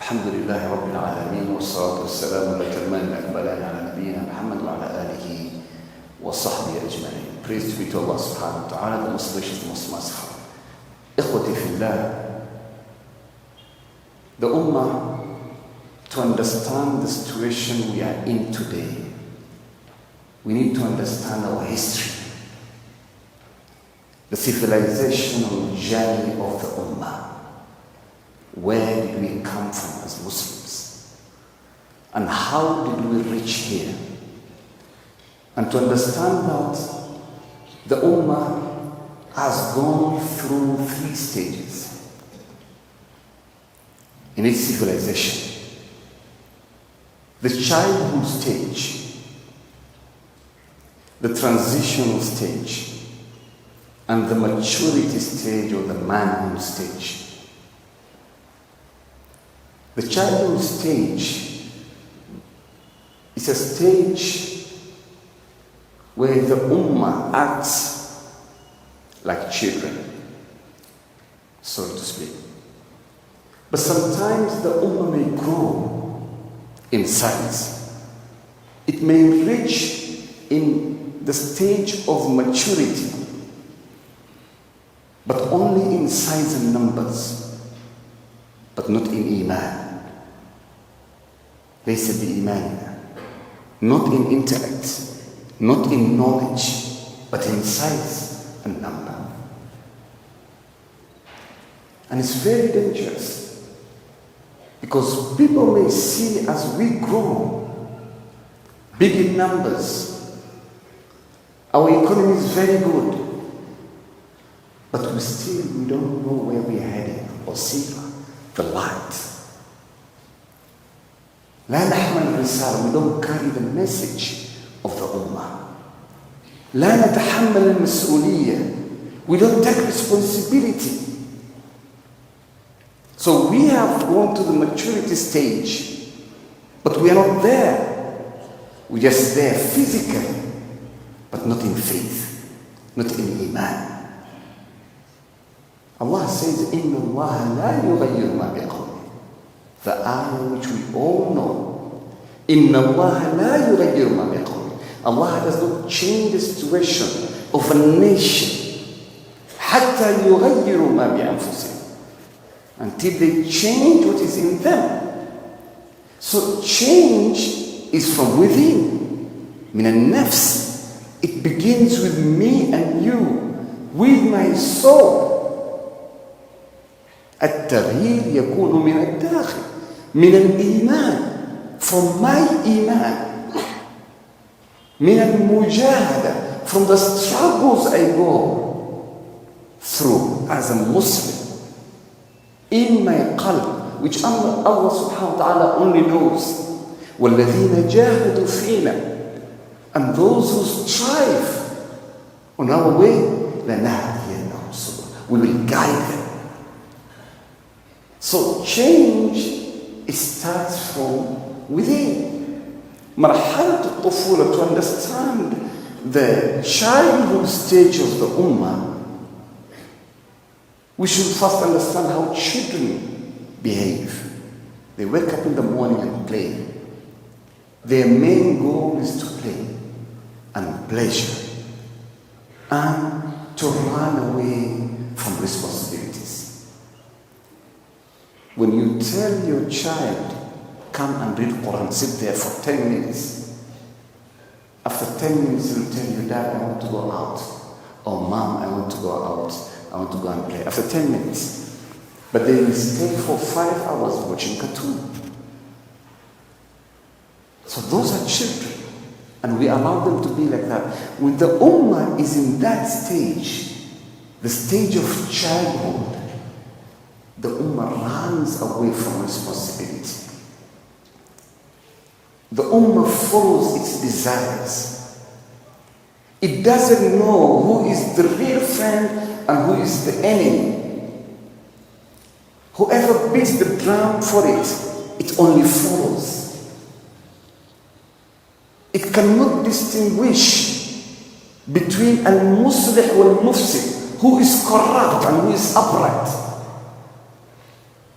الحمد لله رب العالمين والصلاة والسلام الأتمان الأكملان على نبينا محمد وعلى آله وصحبه أجمعين. Praise to be to Allah subhanahu wa ta'ala, the most gracious, the most merciful. إخوتي في الله, the Ummah, to understand the situation we are in today, we need to understand our history, the civilizational journey of the Ummah. Where did we come from as Muslims? And how did we reach here? And to understand that, the Ummah has gone through 3 stages in its civilization. The childhood stage, the transitional stage, and the maturity stage or the manhood stage. The childhood stage is a stage where the Ummah acts like children, so to speak. But sometimes the Ummah may grow in size. It may reach in the stage of maturity, but only in size and numbers, but not in Iman. ليس بإيماننا, not in intellect, not in knowledge, but in size and number. And it's very dangerous because people may see as we grow big in numbers, our economy is very good, but we don't know where we are heading or see the light. لا نحمل الرسالة, we don't carry the message of the Ummah. لا نتحمل المسؤولية, we don't take responsibility. So we have gone to the maturity stage, but we are not there. We're just there physically, but not in faith, not in Iman. Allah says, إِنَّ اللَّهَ لَا يُغَيِّرُ مَا بِقَوْمٍ. The ayah which we all know. إِنَّ اللَّهَ لَا يُغَيِّرُ مَا بِقَوْمٍ. Allah does not change the situation of a nation حَتَّى يُغَيِّرُ مَا بِأَنفُسِهِمْ, until they change what is in them. So change is from within. مِنَ النَّفْسِ. It begins with me and you, with my soul. التغيير يكون من الداخل, من الإيمان, from my iman, من المجاهدة, from the struggles I go through as a Muslim, in my qalb, which Allah subhanahu wa ta'ala only knows. وَالَّذِينَ جَاهَدُوا فِينَا, and those who strive on our way, لَنَهْدِيَنَّهُمْ سُبُلَنَا, we will guide them. So change, it starts from within. مرحلة الطفولة, to understand the childhood stage of the Ummah, we should first understand how children behave. They wake up in the morning and play. Their main goal is to play and pleasure and to run away from responsibilities. When you tell your child, come and read Quran, sit there for 10 minutes. After 10 minutes, he'll tell you, Dad, I want to go out. Or Mom, I want to go out. I want to go and play. After 10 minutes. But they will stay for 5 hours watching cartoon. So those are children. And we allow them to be like that. When the Ummah is in that stage, the stage of childhood, the Ummah runs away from responsibility. The Ummah follows its desires. It doesn't know who is the real friend and who is the enemy. Whoever beats the drum for it, it only follows. It cannot distinguish between al-muslih wal-mufsid, who is corrupt and who is upright.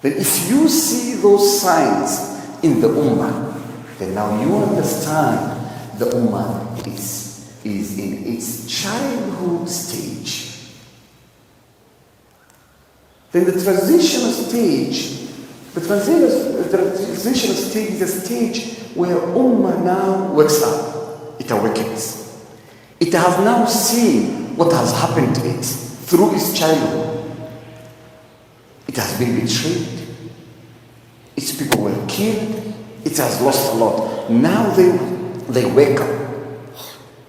Then if you see those signs in the Ummah, then now you understand the Ummah is in its childhood stage. Then the transitional stage is a stage where Ummah now wakes up. It awakens. It has now seen what has happened to it through its childhood. It has been betrayed. Its people were killed. It has lost a lot. Now they wake up.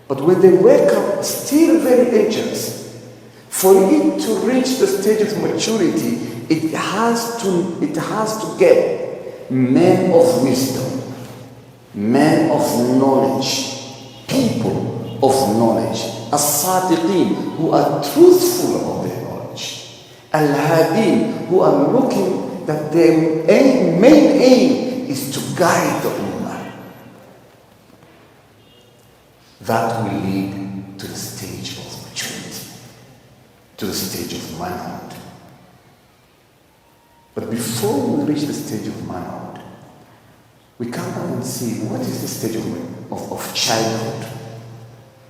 But when they wake up, still very dangerous. For it to reach the stage of maturity, it has to get men of wisdom, men of knowledge, people of knowledge, as-sadiqeen, who are truthful about their knowledge, al-hadeen, who are looking that their main aim is to guide the Ummah. That will lead to the stage of maturity, to the stage of manhood. But before we reach the stage of manhood, we come down and see what is the stage of childhood.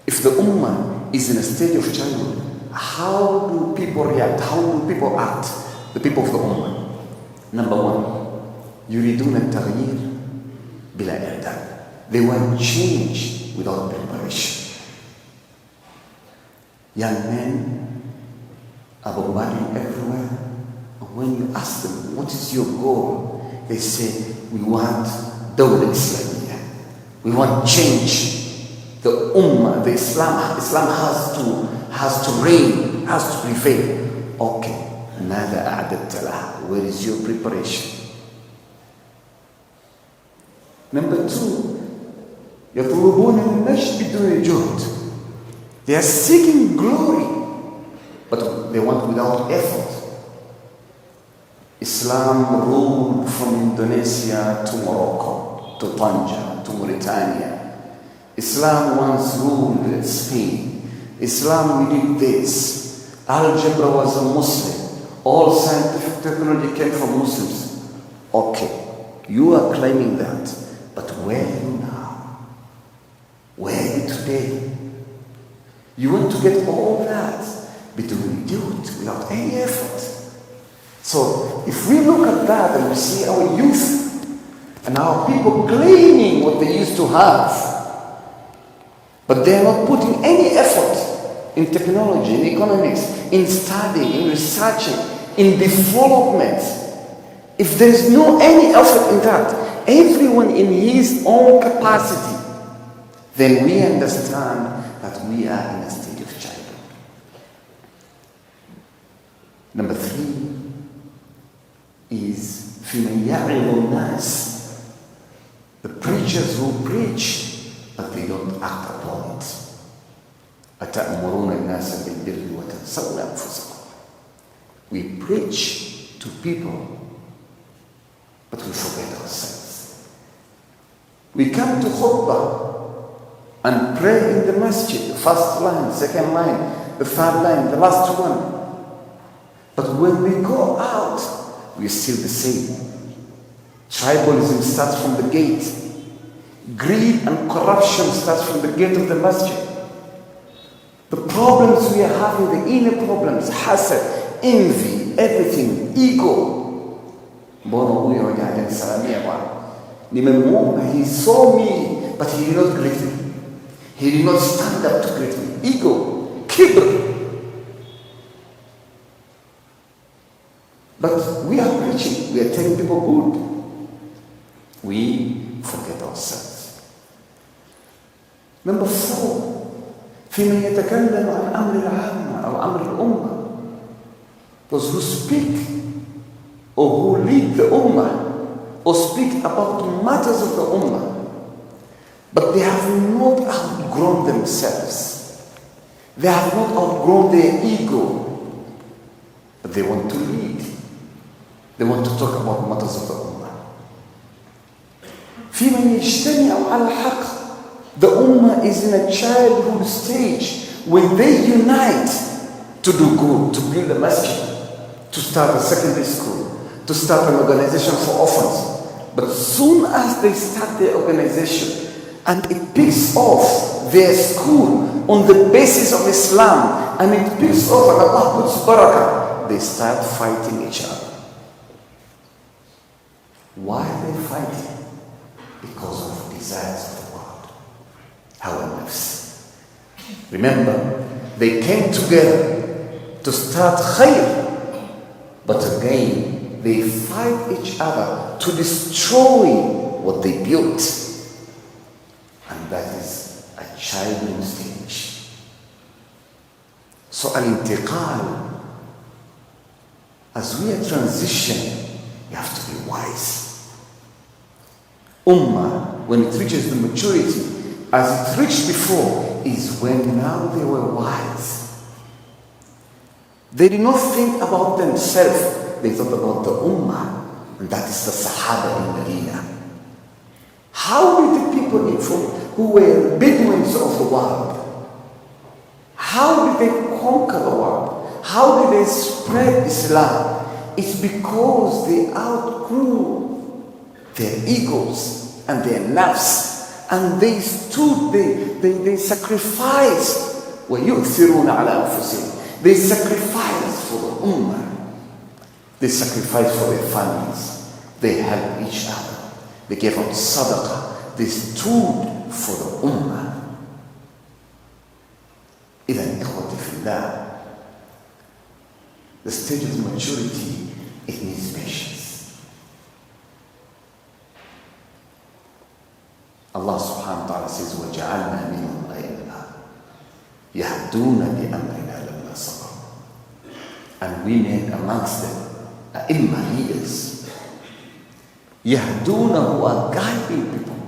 If the Ummah is in a stage of childhood, how do people react? How do people act? The people of the Ummah. Number one, يريدون التغيير بلا إعداد. They want change without preparation. Young men are bombarding everywhere. And when you ask them, what is your goal? They say, we want Dawla Islamiyya. We want change. The Ummah, the Islam has to reign, has to prevail. Okay. ماذا أعددت لها? Where is your preparation? Number two, يطلبون المجد بدون جهد. They are seeking glory, but they want without effort. Islam ruled from Indonesia to Morocco, to Tanja, to Mauritania. Islam once ruled Spain. Islam, we did this. Algebra was a Muslim. All scientific technology came from Muslims. Okay, you are claiming that, but where are you now? Where are you today? You want to get all that, but you will do it without any effort. So, if we look at that and we see our youth and our people claiming what they used to have, but they are not putting any effort in technology, in economics, in studying, in researching, in development. If there is no any effort in that, everyone in his own capacity, then we understand that we are in a state of childhood. Number three is فِمَنْ يَعِظُ النَّاسِ, the preachers who preach, but they don't act upon it. أَتَأْمُرُونَ النَّاسَ بِالْبِرِّ وَتَنْسَوْنَ أَنفُسَكُمْ. We preach to people, but we forget ourselves. We come to khutbah and pray in the masjid, the first line, second line, the third line, the last one. But when we go out, we're still the same. Tribalism starts from the gate. Greed and corruption starts from the gate of the masjid. The problems we are having, the inner problems, hasad, envy, everything, ego. He saw me, but he did not greet me. He did not stand up to greet me. Ego, kibr. But we are preaching, we are telling people good. We forget ourselves. Number four, فيمن يتكلم عن أمر العامة أو أمر الأمة. Those who speak or who lead the Ummah or speak about matters of the Ummah, but they have not outgrown themselves. They have not outgrown their ego, but they want to lead. They want to talk about matters of the Ummah. فيمن يجتمع على الحق. The Ummah is in a childhood stage when they unite to do good, to build a masjid, to start a secondary school, to to start an organization for orphans. But soon as they start their organization and it picks off their school on the basis of Islam, and it picks off and Allah puts barakah, they start fighting each other. Why are they fighting? Because of desires of the world. Hawa nafs. Remember, they came together to start khayr, but again, they fight each other to destroy what they built. And that is a childhood stage. So al-intiqal, as we are transitioning, you have to be wise. Ummah, when it reaches the maturity, as it reached before, is when now they were wise. They did not think about themselves. They thought about the Ummah, and that is the Sahaba in Medina. How did the people who were Bedouins of the world, how did they conquer the world? How did they spread Islam? It's because they outgrew their egos and their nafs, and they stood, they sacrificed. وَيُؤْثِرُونَ عَلَى أَنفُسِهِمْ. They sacrificed for the Ummah. They sacrificed for their families. They helped each other. They gave out sadaqah. They stood for the Ummah. إذن إخوتي في الله, the stage of maturity, it needs patience. Allah subhanahu wa ta'ala says, وَجَعَلْنَا مِنْهُمْ أَئِمَّةً يَهْدُونَ بِأَمْرِنَا لَمَّا صَبَرُوا. And we made amongst them Ummah leaders. Yahduna, who are guiding people.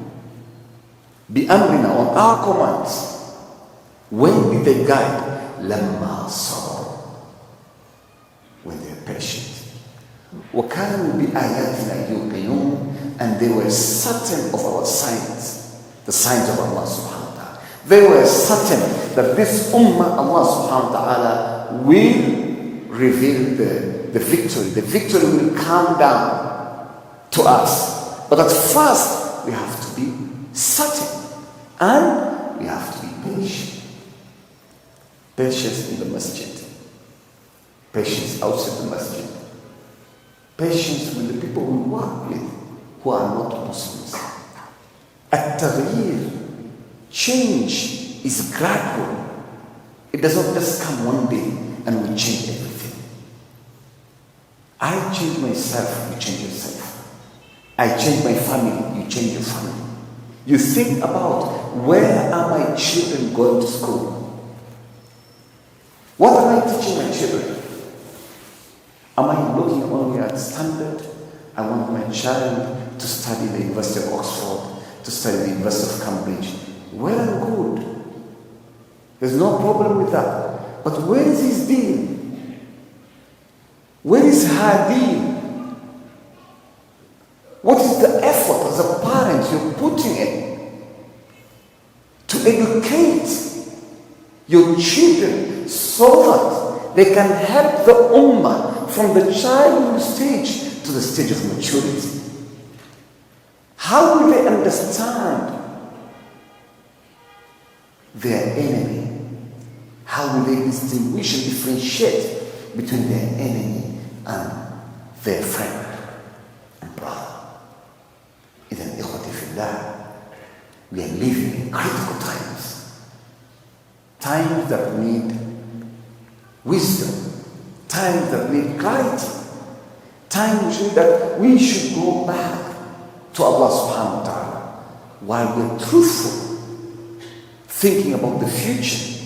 Bi-amrina, on our commands. When did they guide? Lamma sabar. When they are patient. وَكَانُوا بِآيَاتِنَا يُوقِنُونَ. And they were certain of our signs. The signs of Allah subhanahu wa ta'ala. They were certain that this ummah, Allah subhanahu wa ta'ala, will reveal the victory. The victory will come down to us. But at first, we have to be certain. And we have to be patient. Patience in the masjid. Patience outside the masjid. Patience with the people we work with who are not Muslims. At-taghyir, change is gradual. It does not just come one day and we change everything. I change myself, you change yourself. I change my family, you change your family. You think about, where are my children going to school? What am I teaching my children? Am I looking only at standard? I want my child to study the University of Oxford, to study the University of Cambridge. Well and good. There's no problem with that. But where is his deal? Where is her deal? What is the effort as a parent you're putting in to educate your children so that they can help the ummah from the childhood stage to the stage of maturity? How will they understand their enemy? How will they distinguish and differentiate between their enemy and their friend and brother? إذن إخوتي في الله, we are living in critical times. Times that need wisdom. Times that need clarity. Times that we should go back to Allah subhanahu wa ta'ala while we're truthful, thinking about the future.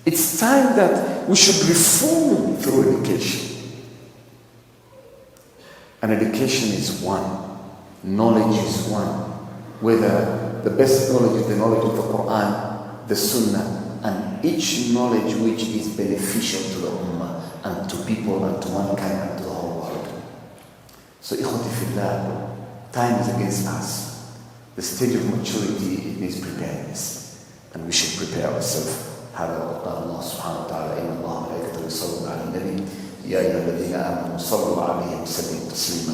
It's time that we should reform through education. And education is one. Knowledge is one. Whether the best knowledge is the knowledge of the Quran, the Sunnah, and each knowledge which is beneficial to the Ummah and to people and to mankind and to the whole world. So, ikhwati fillah, time is against us. The stage of maturity, it needs preparedness. And we should prepare ourselves. هذا وقال الله سبحانه وتعالى إن الله وملائكته يصلون على النبي يا أيها الذين آمنوا صلوا عليه وسلموا تسليما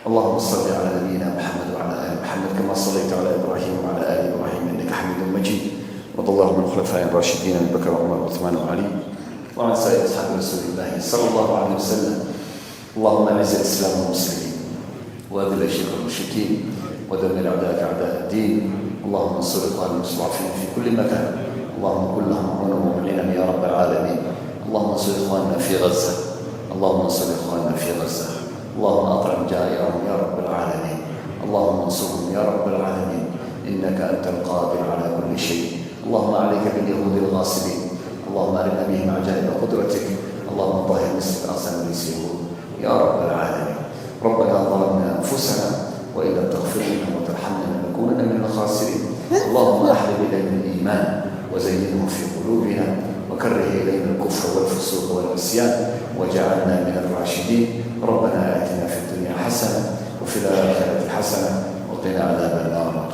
اللهم صل على نبينا محمد وعلى آل محمد كما صليت على إبراهيم وعلى آل إبراهيم إنك حميد مجيد. وارض اللهم عن الخلفاء الراشدين أبي بكر وعمر وعثمان وعلي وعن سائر أصحاب رسول الله صلى الله عليه وسلم. اللهم أعز الإسلام والمسلمين وأذل الشرك والمشركين ودمر أعداءك أعداء الدين. اللهم انصر إخواننا المستضعفين في كل مكان. اللهم كن لهم عونا ومعينا يا رب العالمين. اللهم انصر إخواننا في غزة. اللهم انصر إخواننا في غزة. اللهم أطعم جائعهم يا رب العالمين. اللهم انصرهم يا رب العالمين إنك أنت القادر على كل شيء. اللهم عليك باليهود الغاصبين. اللهم أرنا بهم عجائب قدرتك. اللهم طهر مصر أحسن رئيس يهود يا رب العالمين. ربنا ظلمنا أنفسنا وإن لم تغفر لنا وترحمنا لنكونن من الخاسرين. اللهم أحبب إلينا الإيمان وزينه في قلوبنا وكره إلينا الكفر والفسوق والعصيان وجعلنا من الراشدين. ربنا آتنا في الدنيا حسنة وفي الآخرة حسنة وقنا عذاب النار.